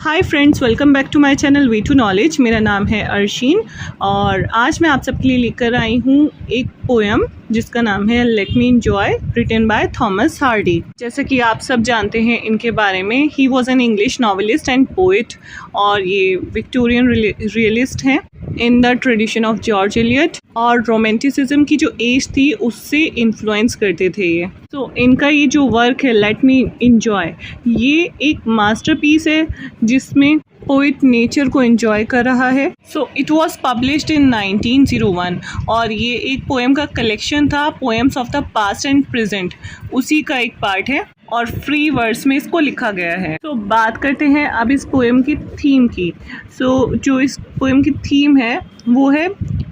Hi friends, welcome back to my channel way to knowledge. मेरा नाम है अर्शीन और आज मैं आप सबके लिए लेकर आई हूँ एक पोएम जिसका नाम है let me enjoy, written by Thomas Hardy. जैसा कि आप सब जानते हैं इनके बारे में, he was an English novelist and poet और ये विक्टोरियन रियलिस्ट हैं in the tradition of George Eliot, और रोमांटिसिज्म की जो एज थी उससे इन्फ्लुएंस करते थे ये। तो इनका ये जो वर्क है लेट मी एंजॉय, ये एक मास्टरपीस है जिसमें पोइट नेचर को एंजॉय कर रहा है। So it was published in 1901 और ये एक पोएम का कलेक्शन था, poems of the past and present, उसी का एक पार्ट है और फ्री वर्ड्स में इसको लिखा गया है। तो बात करते हैं अब इस पोएम की थीम की। सो जो इस पोएम की थीम है वो है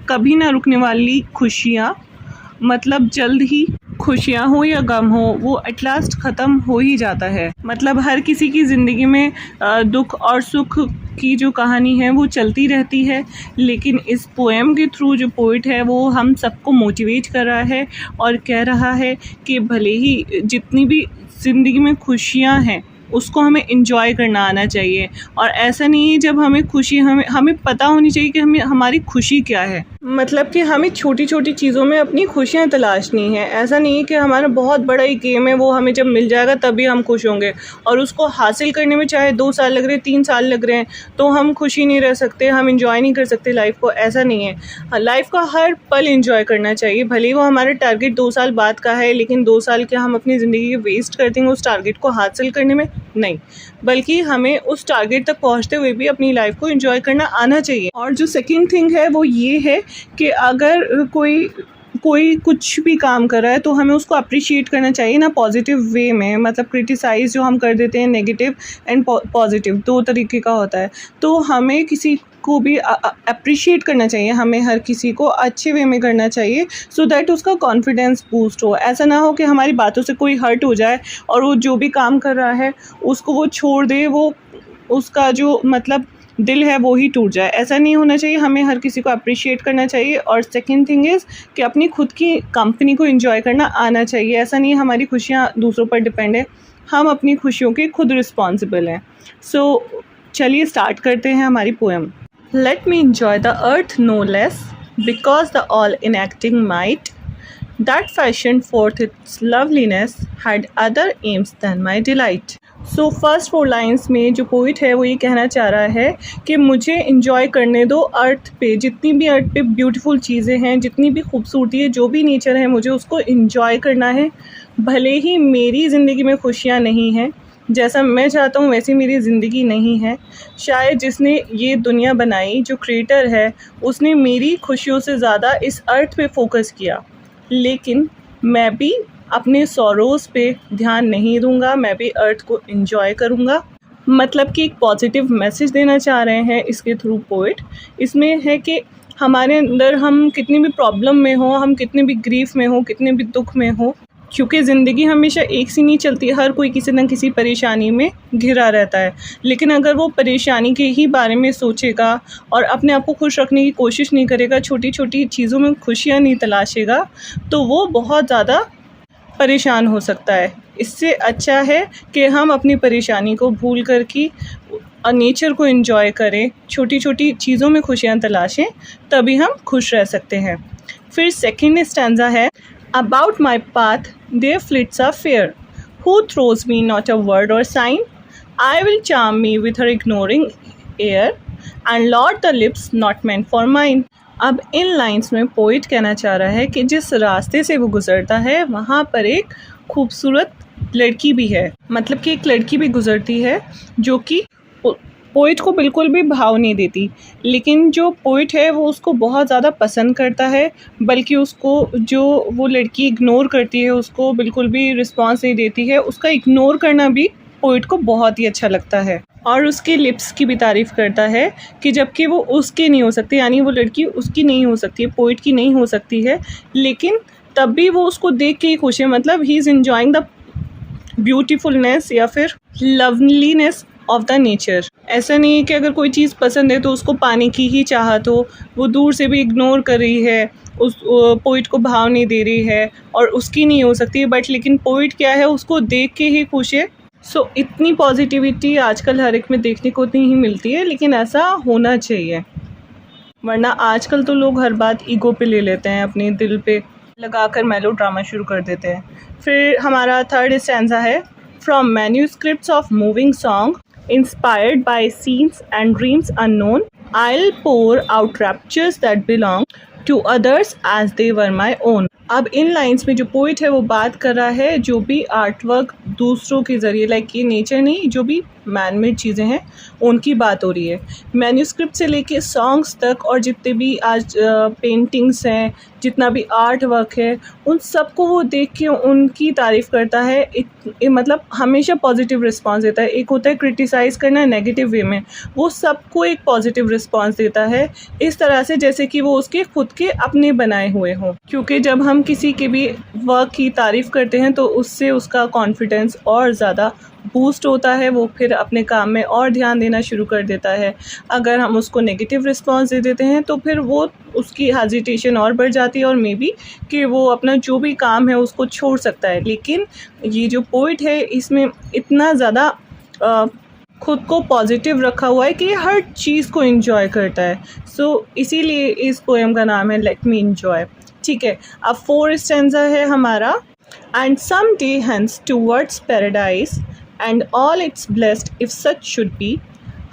कभी ना रुकने वाली खुशियाँ, मतलब जल्द ही खुशियाँ हो या गम हो वो एट लास्ट ख़त्म हो ही जाता है। मतलब हर किसी की ज़िंदगी में दुख और सुख की जो कहानी है वो चलती रहती है, लेकिन इस पोएम के थ्रू जो पोइट है वो हम सबको मोटिवेट कर रहा है और कह रहा है कि भले ही जितनी भी ज़िंदगी में खुशियाँ हैं उसको हमें इंजॉय करना आना चाहिए। और ऐसा नहीं है जब हमें खुशी हमें पता होनी चाहिए कि हमारी खुशी क्या है। मतलब कि हमें छोटी छोटी चीज़ों में अपनी खुशियाँ तलाशनी है। ऐसा नहीं है कि हमारा बहुत बड़ा एक गेम है वो हमें जब मिल जाएगा तभी हम खुश होंगे, और उसको हासिल करने में चाहे 2 साल लग रहे हैं, 3 साल लग रहे हैं, तो हम खुशी नहीं रह सकते, हम इंजॉय नहीं कर सकते लाइफ को। ऐसा नहीं है, लाइफ का हर पल इंजॉय करना चाहिए। भले ही वो हमारा टारगेट 2 साल बाद का है, लेकिन 2 साल के हम अपनी ज़िंदगी वेस्ट कर देंगे उस टारगेट को हासिल करने में नहीं, बल्कि हमें उस टारगेट तक पहुंचते हुए भी अपनी लाइफ को एंजॉय करना आना चाहिए। और जो सेकंड थिंग है वो ये है कि अगर कोई कुछ भी काम कर रहा है तो हमें उसको अप्रिशिएट करना चाहिए ना, पॉजिटिव वे में। मतलब क्रिटिसाइज़ जो हम कर देते हैं, नेगेटिव एंड पॉजिटिव 2 तरीके का होता है। तो हमें किसी को भी अप्रिशिएट करना चाहिए, हमें हर किसी को अच्छे वे में करना चाहिए सो दैट उसका कॉन्फिडेंस बूस्ट हो। ऐसा ना हो कि हमारी बातों से कोई हर्ट हो जाए और वो जो भी काम कर रहा है उसको वो छोड़ दे, वो उसका जो मतलब दिल है वो ही टूट जाए। ऐसा नहीं होना चाहिए, हमें हर किसी को अप्रिशिएट करना चाहिए। और सेकंड थिंग इज़ कि अपनी खुद की कंपनी को एंजॉय करना आना चाहिए। ऐसा नहीं है हमारी खुशियाँ दूसरों पर डिपेंड है, हम अपनी खुशियों के खुद रिस्पॉन्सिबल हैं। सो चलिए स्टार्ट करते हैं हमारी poem. Let me enjoy the earth no less, because the all enacting might that fashioned forth its loveliness had other aims than my delight। So first 4 lines में जो पोइट है वो ये कहना चाह रहा है कि मुझे इंजॉय करने दो अर्थ पे, जितनी भी अर्थ पे ब्यूटीफुल चीज़ें हैं, जितनी भी खूबसूरती है, जो भी नेचर है, मुझे उसको इंजॉय करना है। भले ही मेरी ज़िंदगी में खुशियाँ नहीं हैं, जैसा मैं चाहता हूँ वैसी मेरी ज़िंदगी नहीं है। शायद जिसने ये दुनिया बनाई, जो क्रिएटर है, उसने मेरी खुशियों से ज़्यादा इस अर्थ पे फोकस किया, लेकिन मैं भी अपने सॉरोज़ पे ध्यान नहीं दूंगा, मैं भी अर्थ को एंजॉय करूंगा। मतलब कि एक पॉजिटिव मैसेज देना चाह रहे हैं इसके थ्रू पोइट। इसमें है कि हमारे अंदर हम कितनी भी प्रॉब्लम में हो, हम कितने भी ग्रीफ में हो, कितने भी दुख में हो, क्योंकि ज़िंदगी हमेशा एक सी नहीं चलती, हर कोई किसी न किसी परेशानी में घिरा रहता है। लेकिन अगर वो परेशानी के ही बारे में सोचेगा और अपने आप को खुश रखने की कोशिश नहीं करेगा, छोटी छोटी चीज़ों में खुशियाँ नहीं तलाशेगा, तो वो बहुत ज़्यादा परेशान हो सकता है। इससे अच्छा है कि हम अपनी परेशानी को भूल कर कि नेचर को एंजॉय करें, छोटी छोटी चीज़ों में खुशियाँ तलाशें, तभी हम खुश रह सकते हैं। फिर सेकंड स्टैंजा है, about my path there flits are fair, who throws me not a word और sign, I will charm me with her ignoring air, and lord the lips not meant for mine. अब इन lines में poet कहना चाह रहा है कि जिस रास्ते से वो गुज़रता है वहाँ पर एक खूबसूरत लड़की भी है। मतलब कि एक लड़की भी गुज़रती है जो कि पोइट को बिल्कुल भी भाव नहीं देती, लेकिन जो पोइट है वो उसको बहुत ज़्यादा पसंद करता है, बल्कि उसको जो वो लड़की इग्नोर करती है उसको बिल्कुल भी रिस्पॉन्स नहीं देती है, उसका इग्नोर करना भी पोइट को बहुत ही अच्छा लगता है। और उसके लिप्स की भी तारीफ़ करता है कि जबकि वो उसकी नहीं हो सकती, यानी वो लड़की उसकी नहीं हो सकती है, पोइट की नहीं हो सकती है, लेकिन तब भी वो उसको देख के ही खुश है। मतलब he is enjoying the beautifulness या फिर लवलीनेस ऑफ द नेचर। ऐसा नहीं है कि अगर कोई चीज़ पसंद है तो उसको पाने की ही चाहत हो, वो दूर से भी इग्नोर कर रही है, उस पोइट को भाव नहीं दे रही है और उसकी नहीं हो सकती, बट लेकिन पोइट क्या है, उसको देख के ही खुश है। सो इतनी पॉजिटिविटी आजकल हर एक में देखने को नहीं मिलती है, लेकिन ऐसा होना चाहिए, वरना आजकल तो लोग हर बात ईगो पे ले लेते हैं, अपने दिल पे लगाकर मेलो ड्रामा शुरू कर देते हैं। फिर हमारा थर्ड स्टैंजा है, from manuscripts of moving song inspired by scenes and dreams unknown I'll pour out raptures that belong to others as they were my own। अब इन लाइंस में जो पोइट है वो बात कर रहा है जो भी आर्ट वर्क दूसरों के ज़रिए, लाइक ये नेचर नहीं, जो भी मैनमेड चीज़ें हैं उनकी बात हो रही है। मैन्यूस्क्रिप्ट से लेके सॉन्ग्स तक और जितने भी आज पेंटिंग्स हैं, जितना भी आर्ट वर्क है, उन सबको वो देख के उनकी तारीफ़ करता है। मतलब हमेशा पॉजिटिव रिस्पांस देता है। एक होता है क्रिटिसाइज़ करना नेगेटिव वे में, वो सबको एक पॉजिटिव रिस्पांस देता है, इस तरह से जैसे कि वो उसके खुद के अपने बनाए हुए हों। क्योंकि जब हम किसी के भी वर्क की तारीफ़ करते हैं तो उससे उसका कॉन्फिडेंस और ज़्यादा बूस्ट होता है, वो फिर अपने काम में और ध्यान देना शुरू कर देता है। अगर हम उसको नेगेटिव रिस्पांस दे देते हैं तो फिर वो उसकी हेजिटेशन और बढ़ जाती है और मे बी कि वो अपना जो भी काम है उसको छोड़ सकता है। लेकिन ये जो पोइट है इसमें इतना ज़्यादा खुद को पॉजिटिव रखा हुआ है कि हर चीज़ को एंजॉय करता है। सो इसीलिए इस पोएम का नाम है लेट मी एंजॉय। ठीक है, अब फोर्थ स्टैंजा है हमारा, and some day hence towards paradise and all it's blessed if such should be,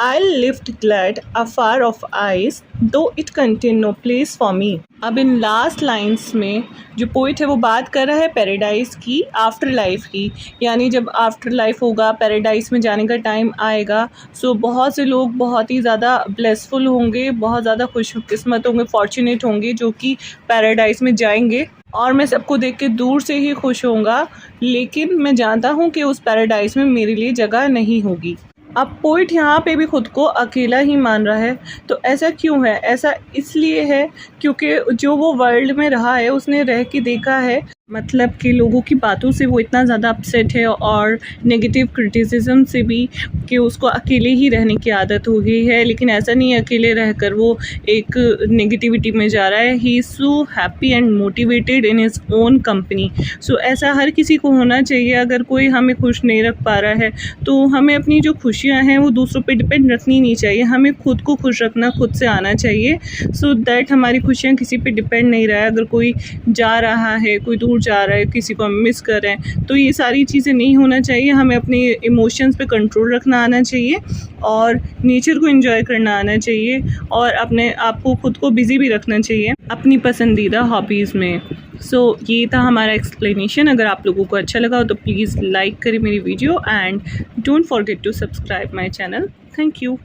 I'll lift glad afar of eyes though it contain no place for me। अब in last lines में जो poet है वो बात कर रहा है paradise की, आफ्टर लाइफ की, यानी जब आफ्टर लाइफ होगा, पैराडाइज में जाने का टाइम आएगा, सो बहुत से लोग बहुत ही ज़्यादा ब्लेसफुल होंगे, बहुत ज़्यादा खुशकिस्मत होंगे, फॉर्चुनेट होंगे जो कि पैराडाइज में जाएंगे। और मैं सबको देख के दूर से ही खुश होऊंगा, लेकिन मैं जानता हूँ कि उस पैराडाइज में मेरे लिए जगह नहीं होगी। अब पोइट यहाँ पे भी खुद को अकेला ही मान रहा है। तो ऐसा क्यों है? ऐसा इसलिए है क्योंकि जो वो वर्ल्ड में रहा है, उसने रह के देखा है, मतलब कि लोगों की बातों से वो इतना ज़्यादा अपसेट है और नेगेटिव क्रिटिसिज्म से भी, कि उसको अकेले ही रहने की आदत हो गई है। लेकिन ऐसा नहीं है अकेले रहकर वो एक नेगेटिविटी में जा रहा है। He is so happy and motivated in his own company. So ऐसा हर किसी को होना चाहिए। अगर कोई हमें खुश नहीं रख पा रहा है तो हमें अपनी जो खुशियाँ हैं वो दूसरों पे डिपेंड रखनी नहीं चाहिए। हमें खुद को खुश रखना खुद से आना चाहिए, सो दैट हमारी खुशियाँ किसी पे डिपेंड नहीं रहा है। अगर कोई जा रहा है, कोई दूर जा रहा है, किसी को हम मिस कर रहे हैं, तो ये सारी चीज़ें नहीं होना चाहिए। हमें अपने इमोशंस पे कंट्रोल रखना आना चाहिए और नेचर को एंजॉय करना आना चाहिए और अपने आप को खुद को बिज़ी भी रखना चाहिए अपनी पसंदीदा हॉबीज़ में। सो ये था हमारा एक्सप्लेनेशन। अगर आप लोगों को अच्छा लगा हो तो प्लीज़ लाइक करें मेरी video and don't forget to subscribe my channel. Thank you.